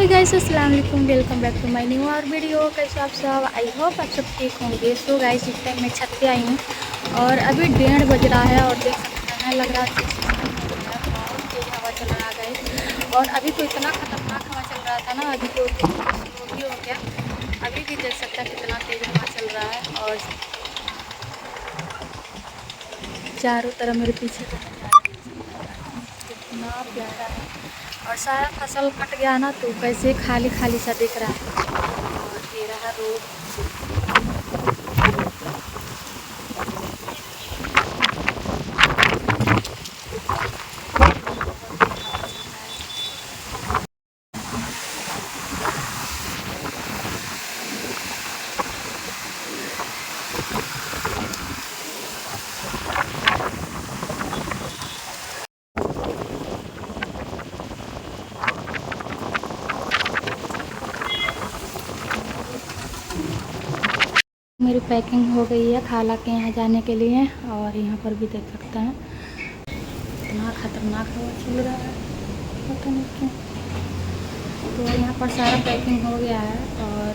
Guys, अस्सलाम वालेकुम। Welcome back to my new और वीडियो। कैसे आप सब? आई होप आप सब ठीक होंगे। सो गाइस, इस टाइम मैं छत पे आई हूँ और अभी 1:30 बज रहा है और देख सकते हैं लग रहा है बहुत तेज़ हवा चल रहा है गाइस। और अभी तो इतना खतरनाक हवा चल रहा था ना, अभी तो स्लो भी हो गया। अभी भी देख सकते हैं कितना तेज़ हवा चल रहा है और चारों तरफ मेरे पीछे कितना प्यारा है। और सारा फसल कट गया ना, तो कैसे खाली खाली सा दिख रहा है। और ये रहा रोड। मेरी पैकिंग हो गई है खाला के यहाँ जाने के लिए। और यहाँ पर भी देख सकते हैं इतना खतरनाक हवा चल रहा है, पता नहीं क्यों। तो यहाँ पर सारा पैकिंग हो गया है और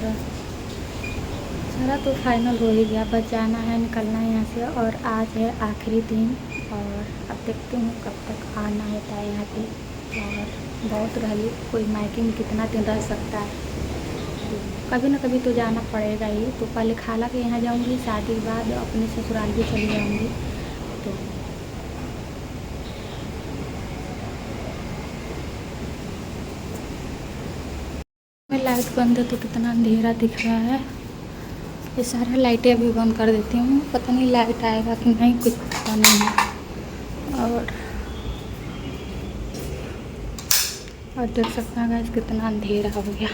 सारा तो फाइनल हो ही गया, बस जाना है, निकलना है यहाँ से। और आज है आखिरी दिन और अब देखती हूँ कब तक आना होता है यहाँ पे। और बहुत रही कोई मायके में कितना दिन रह सकता है, कभी ना कभी तो जाना पड़ेगा ही। तो पहले खाला के यहाँ जाऊंगी, शादी के बाद अपने ससुराल भी चली जाऊंगी। तो लाइट बंद है तो कितना अंधेरा दिख रहा है। ये सारे लाइटें अभी बंद कर देती हूँ, पता नहीं लाइट आएगा कि नहीं, कुछ पता नहीं है। और देख सकते हैं गाइस कितना अंधेरा हो गया,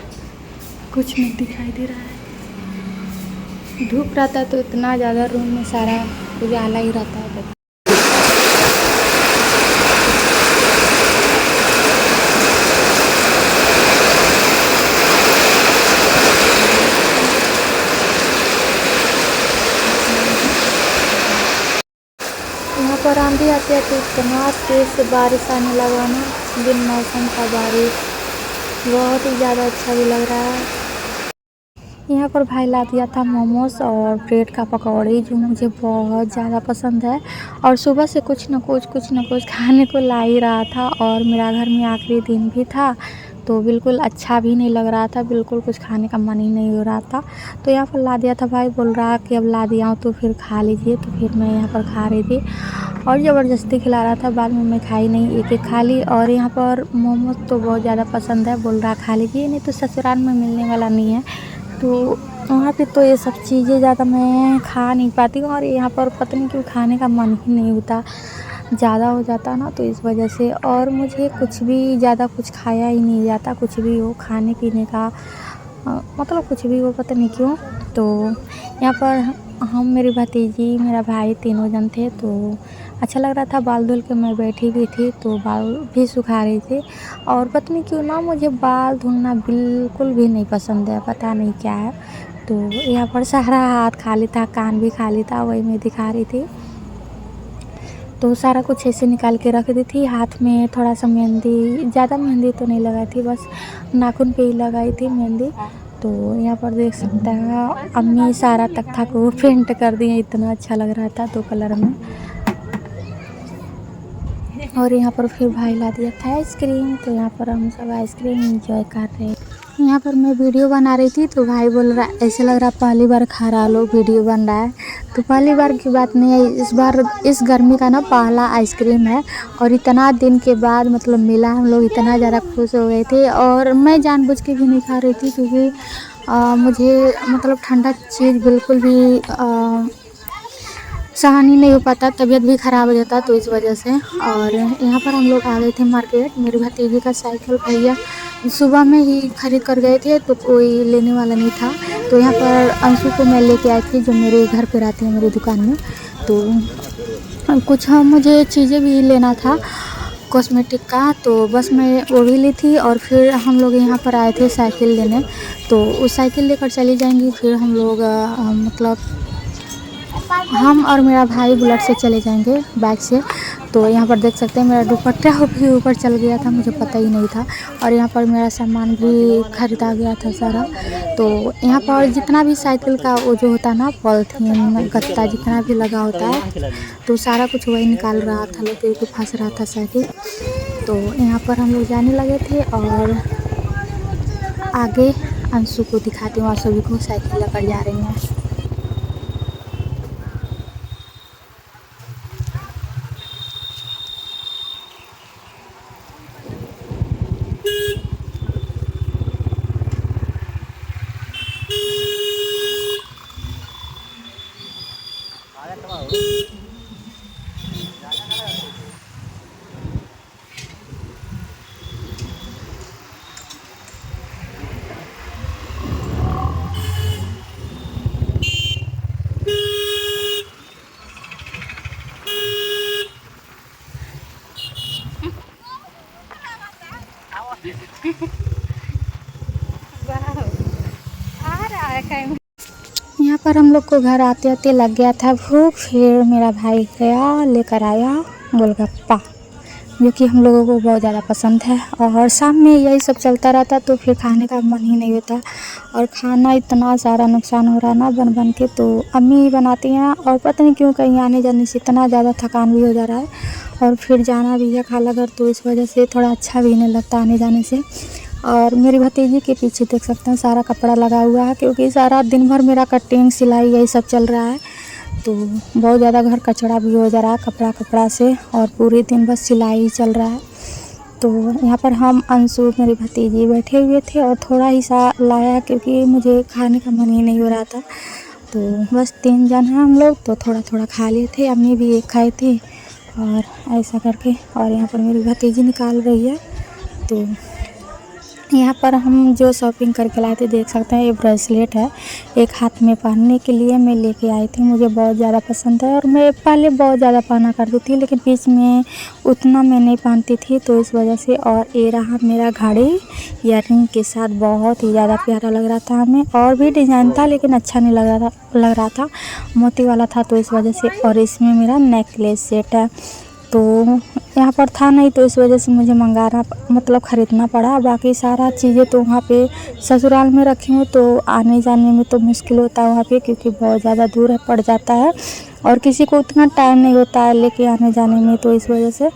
कुछ नहीं दिखाई दे रहा है। धूप रहता तो इतना ज़्यादा रूम में सारा उजाला ही रहता है। यहाँ पर आंधी आती है तो इतना तेज़ से बारिश आने लगा ना, बिन मौसम का बारिश, बहुत ही ज़्यादा अच्छा भी लग रहा है। यहाँ पर भाई ला दिया था मोमोज और ब्रेड का पकौड़ी, जो मुझे बहुत ज़्यादा पसंद है। और सुबह से कुछ न कुछ खाने को ला ही रहा था। और मेरा घर में आखिरी दिन भी था तो बिल्कुल अच्छा भी नहीं लग रहा था, बिल्कुल कुछ खाने का मन ही नहीं हो रहा था। तो यहाँ पर ला दिया था भाई, बोल रहा कि अब ला दिया हूँ तो फिर खा लीजिए। तो फिर मैं यहाँ पर खा रही थी और ज़बरदस्ती खिला रहा था, बाद में मैं खाई नहीं, एक एक खा ली। और यहाँ पर मोमोज तो बहुत ज़्यादा पसंद है, बोल रहा खा लीजिए, नहीं तो ससुराल में मिलने वाला नहीं है। तो वहाँ पे तो ये सब चीज़ें ज़्यादा मैं खा नहीं पाती हूँ। और यहाँ पर पता नहीं क्यों खाने का मन ही नहीं होता, ज़्यादा हो जाता ना, तो इस वजह से। और मुझे कुछ भी ज़्यादा कुछ खाया ही नहीं जाता, कुछ भी हो खाने पीने का, मतलब कुछ भी हो, पता नहीं क्यों। तो यहाँ पर हम, मेरी भतीजी, मेरा भाई, तीनों जन थे। तो अच्छा लग रहा था, बाल धुल के मैं बैठी भी थी तो बाल भी सुखा रही थी। और पता नहीं क्यों ना, मुझे बाल धुलना बिल्कुल भी नहीं पसंद है, पता नहीं क्या है। तो यहाँ पर सारा हाथ खाली था, कान भी खाली था, वही मैं दिखा रही थी। तो सारा कुछ ऐसे निकाल के रख दी थी। हाथ में थोड़ा सा मेहंदी, ज़्यादा मेहंदी तो नहीं लगाई थी, बस नाखून पे ही लगाई थी मेहंदी। तो यहाँ पर देख सकते हैं अम्मी सारा तख्ता को पेंट कर दिए, इतना अच्छा लग रहा था 2 कलर में। और यहाँ पर फिर भाई ला दिया था आइसक्रीम, तो यहाँ पर हम सब आइसक्रीम एंजॉय कर रहे हैं। यहाँ पर मैं वीडियो बना रही थी तो भाई बोल रहा ऐसे लग रहा पहली बार खा रहा लोग वीडियो बन रहा है। तो पहली बार की बात नहीं है, इस बार इस गर्मी का ना पहला आइसक्रीम है। और इतना दिन के बाद मतलब मिला, हम लोग इतना ज़्यादा खुश हो गए थे। और मैं जानबूझ के भी नहीं खा रही थी क्योंकि मुझे मतलब ठंडा चीज़ बिल्कुल भी सहन ही नहीं हो पाता, तबीयत भी ख़राब हो जाता, तो इस वजह से। और यहाँ पर हम लोग आ गए थे मार्केट। मेरी भतीजी का साइकिल भैया सुबह में ही खरीद कर गए थे तो कोई लेने वाला नहीं था। तो यहाँ पर अंशु को मैं लेके आई थी, जो मेरे घर पे रहती है मेरी दुकान में। तो कुछ मुझे चीज़ें भी लेना था कॉस्मेटिक का, तो बस मैं वो भी ली थी। और फिर हम लोग यहाँ पर आए थे साइकिल लेने, तो उस साइकिल लेकर चली जाएंगी। फिर हम लोग मतलब हम और मेरा भाई बुलेट से चले जाएंगे, बाइक से। तो यहाँ पर देख सकते हैं मेरा दुपट्टा भी ऊपर चल गया था, मुझे पता ही नहीं था। और यहाँ पर मेरा सामान भी खरीदा गया था सारा। तो यहाँ पर जितना भी साइकिल का वो जो होता है ना, पॉलिथीन गत्ता जितना भी लगा होता है, तो सारा कुछ वही निकाल रहा था लोग, क्योंकि फंस रहा था साइकिल। तो यहाँ पर हम लोग जाने लगे थे और आगे अंशु को दिखाती हूँ, सभी को साइकिल लेकर जा रही हैं। यहाँ पर हम लोग को घर आते आते लग गया था भूख। फिर मेरा भाई गया लेकर आया गोलगप्पा, जो कि हम लोगों को बहुत ज़्यादा पसंद है। और शाम में यही सब चलता रहता तो फिर खाने का मन ही नहीं होता। और खाना इतना सारा नुकसान हो रहा ना बन बन के, तो अम्मी ही बनाती हैं। और पता नहीं क्यों कहीं आने जाने से इतना ज़्यादा थकान भी हो जा रहा है, और फिर जाना भी है खाला घर, तो इस वजह से थोड़ा अच्छा भी नहीं लगता आने जाने से। और मेरी भतीजी के पीछे देख सकते हैं सारा कपड़ा लगा हुआ है, क्योंकि सारा दिन भर मेरा कटिंग सिलाई यही सब चल रहा है। तो बहुत ज़्यादा घर कचरा भी हो जा रहा है कपड़ा से, और पूरे दिन बस सिलाई ही चल रहा है। तो यहाँ पर हम अंशु मेरी भतीजी बैठे हुए थे और थोड़ा ही सा लाया, क्योंकि मुझे खाने का मन ही नहीं हो रहा था। तो बस 3 जन हैं हम लोग, तो थोड़ा थोड़ा खा लिए थे, अम्मी भी एक खाई थी और ऐसा करके। और यहाँ पर मेरी भतीजी निकाल रही है। तो यहाँ पर हम जो शॉपिंग करके लाए थे देख सकते हैं, ये ब्रेसलेट है, एक हाथ में पहनने के लिए मैं लेके आई थी। मुझे बहुत ज़्यादा पसंद है, और मैं पहले बहुत ज़्यादा पहना करती थी, लेकिन बीच में उतना मैं नहीं पहनती थी, तो इस वजह से। और ये रहा मेरा घड़ी ईयररिंग के साथ, बहुत ही ज़्यादा प्यारा लग रहा था हमें। और भी डिज़ाइन था लेकिन अच्छा नहीं लग रहा था, मोती वाला था, तो इस वजह से। और इसमें मेरा नेकलेस सेट है, तो यहाँ पर था नहीं, तो इस वजह से मुझे मंगाना मतलब ख़रीदना पड़ा। बाकी सारा चीज़ें तो वहाँ पे ससुराल में रखी हूँ, तो आने जाने में तो मुश्किल होता है वहाँ पे, क्योंकि बहुत ज़्यादा दूर पड़ जाता है और किसी को उतना टाइम नहीं होता है लेके आने जाने में, तो इस वजह से।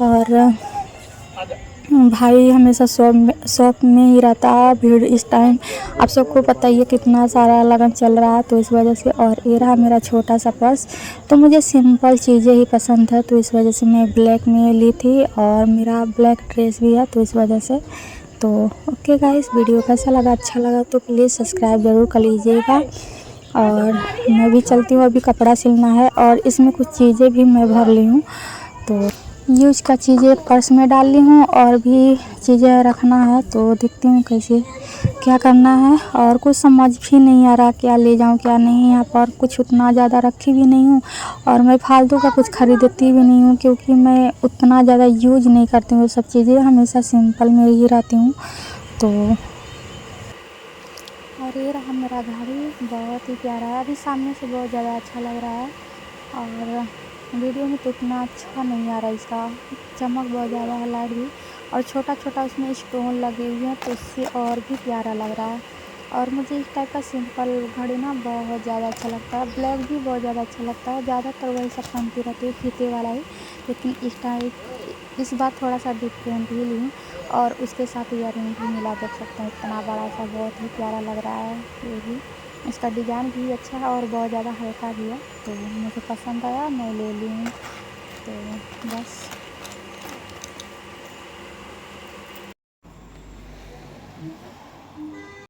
और भाई हमेशा शॉप में ही रहता है, भीड़ इस टाइम आप सबको पता ही है कितना सारा लगन चल रहा है, तो इस वजह से। और ये रहा मेरा छोटा सा पर्स, तो मुझे सिंपल चीज़ें ही पसंद है, तो इस वजह से मैं ब्लैक में ली थी। और मेरा ब्लैक ड्रेस भी है, तो इस वजह से। तो ओके गाइस, वीडियो कैसा लगा, अच्छा लगा तो प्लीज़ सब्सक्राइब ज़रूर कर लीजिएगा। और मैं भी चलती हूँ, अभी कपड़ा सिलना है, और इसमें कुछ चीज़ें भी मैं भर ली हूँ, तो यूज का चीज़ें पर्स में डाल ली हूँ, और भी चीज़ें रखना है, तो देखती हूँ कैसे क्या करना है। और कुछ समझ भी नहीं आ रहा क्या ले जाऊँ क्या नहीं। यहाँ पर कुछ उतना ज़्यादा रखी भी नहीं हूँ, और मैं फालतू का कुछ खरीदती भी नहीं हूँ, क्योंकि मैं उतना ज़्यादा यूज नहीं करती हूँ सब चीज़ें, हमेशा सिंपल में ही रहती हूँ। तो और ये रहा मेरा घड़ी, बहुत ही प्यारा है, अभी सामने से बहुत ज़्यादा अच्छा लग रहा है, और वीडियो में तो इतना अच्छा नहीं आ रहा, इसका चमक बहुत ज़्यादा है, लाइट भी। और छोटा छोटा उसमें स्टोन लगे हुए हैं, तो इससे और भी प्यारा लग रहा है। और मुझे इस टाइप का सिंपल घड़ी ना बहुत ज़्यादा अच्छा लगता है, ब्लैक भी बहुत ज़्यादा अच्छा लगता है, ज़्यादातर वही सब पहनती रहती है, फीते वाला ही। लेकिन इस बार थोड़ा सा डिफरेंट ही ली, और उसके साथ ईयररिंग भी मिला, देख सकते हैं इतना बड़ा सा, बहुत ही प्यारा लग रहा है ये भी। इसका डिज़ाइन भी अच्छा है और बहुत ज़्यादा हल्का भी है, तो मुझे पसंद आया, मैं ले ली हूँ। तो बस।